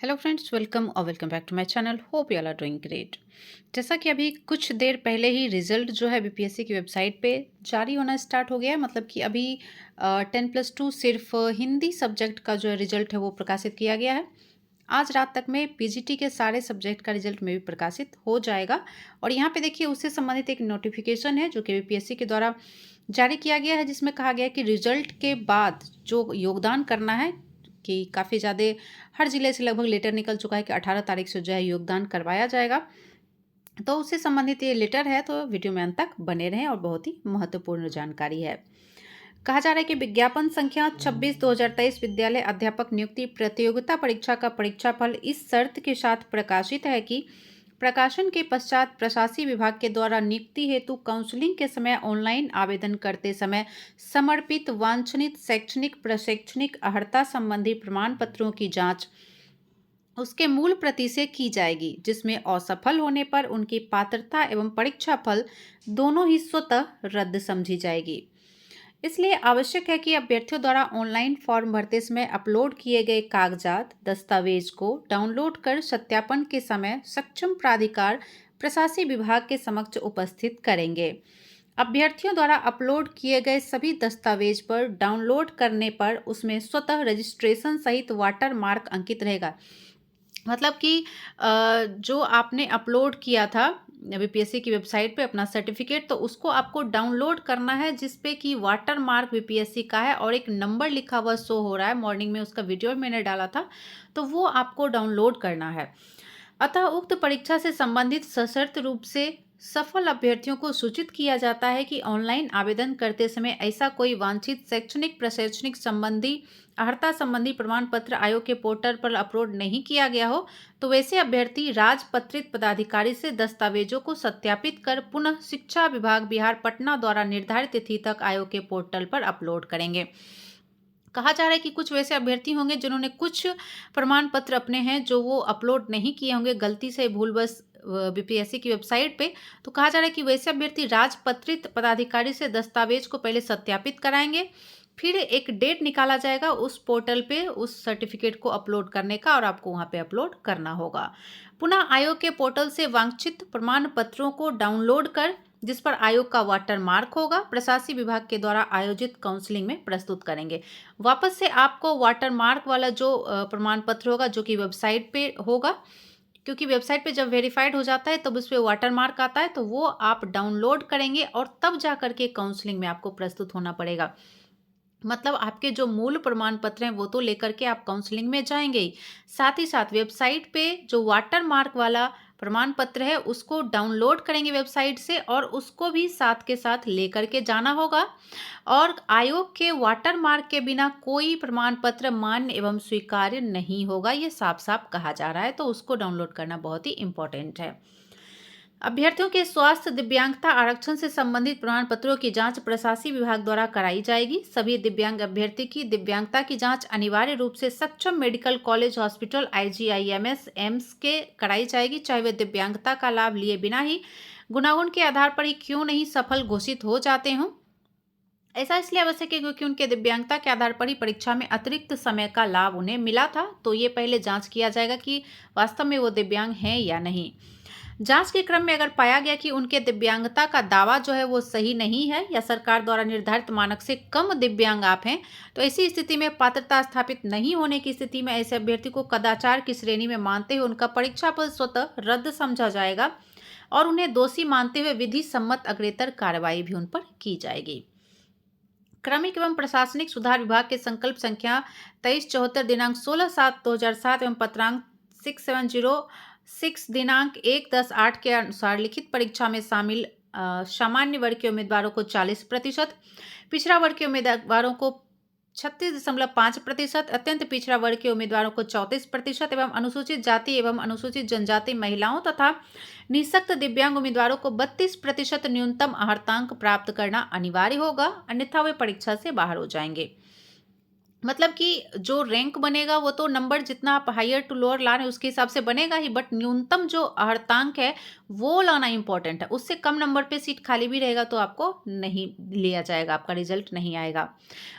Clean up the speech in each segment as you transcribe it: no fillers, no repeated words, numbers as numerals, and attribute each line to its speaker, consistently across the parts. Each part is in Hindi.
Speaker 1: हेलो फ्रेंड्स, वेलकम और welcome back to my channel. Hope you all are doing great. जैसा कि अभी कुछ देर पहले ही रिजल्ट जो है बीपीएससी की वेबसाइट पे जारी होना स्टार्ट हो गया है। मतलब कि अभी 10+2 सिर्फ हिंदी सब्जेक्ट का जो है रिजल्ट है वो प्रकाशित किया गया है। आज रात तक में पीजीटी के सारे सब्जेक्ट का रिजल्ट में भी प्रकाशित हो जाएगा। और यहाँ पे देखिए, उससे संबंधित एक नोटिफिकेशन है जो कि बीपीएससी के द्वारा जारी किया गया है, जिसमें कहा गया है कि रिजल्ट के बाद जो योगदान करना है कि काफ़ी ज़्यादा हर ज़िले से लगभग लेटर निकल चुका है कि 18 तारीख से जो है योगदान करवाया जाएगा। तो उससे संबंधित ये लेटर है, तो वीडियो में अंत तक बने रहें और बहुत ही महत्वपूर्ण जानकारी है। कहा जा रहा है कि विज्ञापन संख्या 26/2023 विद्यालय अध्यापक नियुक्ति प्रतियोगिता परीक्षा का परीक्षाफल इस शर्त के साथ प्रकाशित है कि प्रकाशन के पश्चात प्रशासकीय विभाग के द्वारा नियुक्ति हेतु काउंसलिंग के समय ऑनलाइन आवेदन करते समय समर्पित वांछनित शैक्षणिक प्रशैक्षणिक अर्हता संबंधी प्रमाण पत्रों की जांच उसके मूल प्रति से की जाएगी, जिसमें असफल होने पर उनकी पात्रता एवं परीक्षा फल दोनों ही स्वतः रद्द समझी जाएगी। इसलिए आवश्यक है कि अभ्यर्थियों द्वारा ऑनलाइन फॉर्म भरते समय अपलोड किए गए कागजात दस्तावेज को डाउनलोड कर सत्यापन के समय सक्षम प्राधिकार प्रशासकीय विभाग के समक्ष उपस्थित करेंगे। अभ्यर्थियों द्वारा अपलोड किए गए सभी दस्तावेज पर डाउनलोड करने पर उसमें स्वतः रजिस्ट्रेशन सहित वाटर मार्क अंकित रहेगा। मतलब कि जो आपने अपलोड किया था बीपीएससी की वेबसाइट पे अपना सर्टिफिकेट, तो उसको आपको डाउनलोड करना है, जिस पे कि वाटर मार्क बीपीएससी का है और एक नंबर लिखा हुआ शो हो रहा है। मॉर्निंग में उसका वीडियो मैंने डाला था, तो वो आपको डाउनलोड करना है। अतः उक्त परीक्षा से संबंधित सशर्त रूप से सफल अभ्यर्थियों को सूचित किया जाता है कि ऑनलाइन आवेदन करते समय ऐसा कोई वांछित शैक्षणिक प्रशैक्षणिक संबंधी अर्हता संबंधी प्रमाण पत्र आयोग के पोर्टल पर अपलोड नहीं किया गया हो, तो वैसे अभ्यर्थी राजपत्रित पदाधिकारी से दस्तावेजों को सत्यापित कर पुनः शिक्षा विभाग बिहार पटना द्वारा निर्धारित तिथि तक आयोग के पोर्टल पर अपलोड करेंगे। कहा जा रहा है कि कुछ वैसे अभ्यर्थी होंगे जिन्होंने कुछ प्रमाण पत्र अपने हैं जो वो अपलोड नहीं किए होंगे गलती से भूलवश बीपीएससी की वेबसाइट पे। तो कहा जा रहा है कि वैसे अभ्यर्थी राजपत्रित पदाधिकारी से दस्तावेज को पहले सत्यापित कराएंगे, फिर एक डेट निकाला जाएगा उस पोर्टल पे उस सर्टिफिकेट को अपलोड करने का, और आपको वहाँ पे अपलोड करना होगा। पुनः आयोग के पोर्टल से वांछित प्रमाण पत्रों को डाउनलोड कर, जिस पर आयोग का वाटर मार्क होगा, प्रशासकीय विभाग के द्वारा आयोजित काउंसलिंग में प्रस्तुत करेंगे। वापस से आपको वाटर मार्क वाला जो प्रमाण पत्र होगा, जो कि वेबसाइट पे होगा, क्योंकि वेबसाइट पे जब वेरीफाइड हो जाता है तब उस पर वाटर मार्क आता है, तो वो आप डाउनलोड करेंगे और तब जा करके काउंसलिंग में आपको प्रस्तुत होना पड़ेगा। मतलब आपके जो मूल प्रमाण पत्र हैं वो तो लेकर के आप काउंसलिंग में जाएंगे ही, साथ ही साथ वेबसाइट पे जो वाटर मार्क वाला प्रमाण पत्र है उसको डाउनलोड करेंगे वेबसाइट से, और उसको भी साथ के साथ लेकर के जाना होगा। और आयोग के वाटर मार्क के बिना कोई प्रमाण पत्र मान्य एवं स्वीकार्य नहीं होगा, ये साफ साफ कहा जा रहा है। तो उसको डाउनलोड करना बहुत ही इंपॉर्टेंट है। अभ्यर्थियों के स्वास्थ्य दिव्यांगता आरक्षण से संबंधित प्रमाण पत्रों की जांच प्रशासकीय विभाग द्वारा कराई जाएगी। सभी दिव्यांग अभ्यर्थी की दिव्यांगता की जांच अनिवार्य रूप से सक्षम medical college hospital IGIMS AIIMS के कराई जाएगी, चाहे वे दिव्यांगता का लाभ लिए बिना ही गुणागुण के आधार पर ही क्यों नहीं सफल घोषित हो जाते हों। ऐसा इसलिए आवश्यक है क्योंकि उनके दिव्यांगता के आधार पर ही परीक्षा में अतिरिक्त समय का लाभ उन्हें मिला था। तो ये पहले जांच किया जाएगा कि वास्तव में वो दिव्यांग हैं या नहीं। जांच के क्रम में अगर पाया गया कि उनके दिव्यांगता का दावा जो है वो सही नहीं है, या सरकार द्वारा निर्धारित मानक से कम दिव्यांग आप हैं, तो ऐसी स्थिति में पात्रता स्थापित नहीं होने की स्थिति में ऐसे अभ्यर्थी को कदाचार की श्रेणी में मानते हुए उनका परीक्षा फल स्वतः रद्द समझा जाएगा और उन्हें दोषी मानते हुए विधि सम्मत अग्रेतर कार्रवाई भी उन पर की जाएगी। क्रमिक एवं प्रशासनिक सुधार विभाग के संकल्प संख्या 2374 दिनांक 16/7/2007 एवं पत्रांक 6706 दिनांक 1/10/8 के अनुसार लिखित परीक्षा में शामिल सामान्य वर्ग के उम्मीदवारों को 40%, पिछड़ा वर्ग के उम्मीदवारों को 36.5%, अत्यंत पिछड़ा वर्ग के उम्मीदवारों को 34% एवं अनुसूचित जाति एवं अनुसूचित जनजाति महिलाओं तथा निःशक्त दिव्यांग उम्मीदवारों को 32% न्यूनतम अर्हतांक प्राप्त करना अनिवार्य होगा, अन्यथा वे परीक्षा से बाहर हो जाएंगे। मतलब कि जो रैंक बनेगा वो तो नंबर जितना आप हायर टू लोअर ला रहे हैं उसके हिसाब से बनेगा ही, बट न्यूनतम जो अर्हतांक है वो लाना इंपॉर्टेंट है। उससे कम नंबर पे सीट खाली भी रहेगा तो आपको नहीं लिया जाएगा, आपका रिजल्ट नहीं आएगा।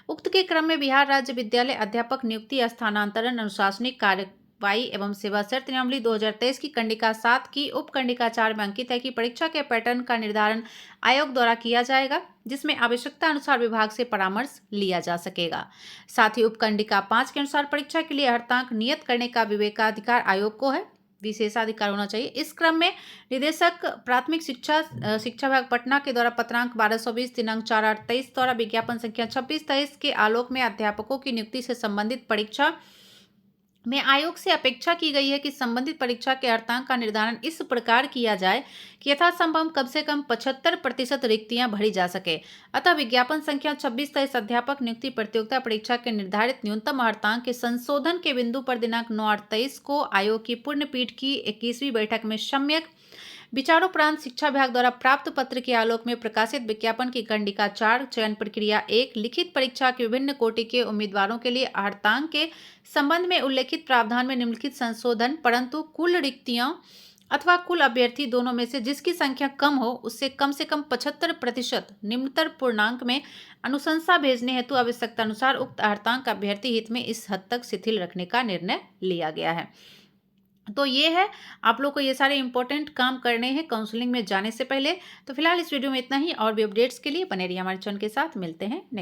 Speaker 1: उक्त के क्रम में बिहार राज्य विद्यालय अध्यापक नियुक्ति स्थानांतरण अनुशासनिक कार्य वाई एवं सेवा शर्त नियमावली 2023 की कंडिका 7 की उपकंडिका 4 में अंकित है कि परीक्षा के पैटर्न का निर्धारण आयोग द्वारा किया जाएगा, जिसमें आवश्यकता अनुसार विभाग से परामर्श लिया जा सकेगा। साथ ही उपकंडिका 5 के अनुसार परीक्षा के लिए हर्तांक नियत करने का विवेकाधिकार आयोग को है, विशेषाधिकार होना चाहिए। इस क्रम में निदेशक प्राथमिक शिक्षा विभाग पटना के द्वारा पत्रांक 1220 दिनांक 4/8/23 द्वारा विज्ञापन संख्या 26/23 के आलोक में अध्यापकों की नियुक्ति से संबंधित परीक्षा में आयोग से अपेक्षा की गई है कि संबंधित परीक्षा के हर्तांक का निर्धारण इस प्रकार किया जाए कि यथासंभव कम से कम 75% रिक्तियां भरी जा सके। अतः विज्ञापन संख्या 26/23 अध्यापक नियुक्ति प्रतियोगिता परीक्षा के निर्धारित न्यूनतम हर्तांक के संशोधन के बिंदु पर दिनांक 9/8/23 को आयोग की पूर्ण पीठ की 21वीं बैठक में सम्यक विचारोपरांत शिक्षा विभाग द्वारा प्राप्त पत्र के आलोक में प्रकाशित विज्ञापन की कंडिका 4 चयन प्रक्रिया 1 लिखित परीक्षा के विभिन्न कोटि के उम्मीदवारों के लिए हर्तांक के संबंध में उल्लेखित प्रावधान में निम्नलिखित संशोधन, परंतु कुल रिक्तियां अथवा कुल अभ्यर्थी दोनों में से जिसकी संख्या कम हो उससे कम से कम 75% निम्नतर पूर्णांक में अनुशंसा भेजने हेतु आवश्यकता अनुसार उक्त हर्तांक अभ्यर्थी हित में इस हद तक शिथिल रखने का निर्णय लिया गया है। तो ये है, आप लोग को ये सारे इंपॉर्टेंट काम करने हैं काउंसलिंग में जाने से पहले। तो फिलहाल इस वीडियो में इतना ही, और भी अपडेट्स के लिए बने रहिए हमारे चैनल के साथ। मिलते हैं नेक्स्ट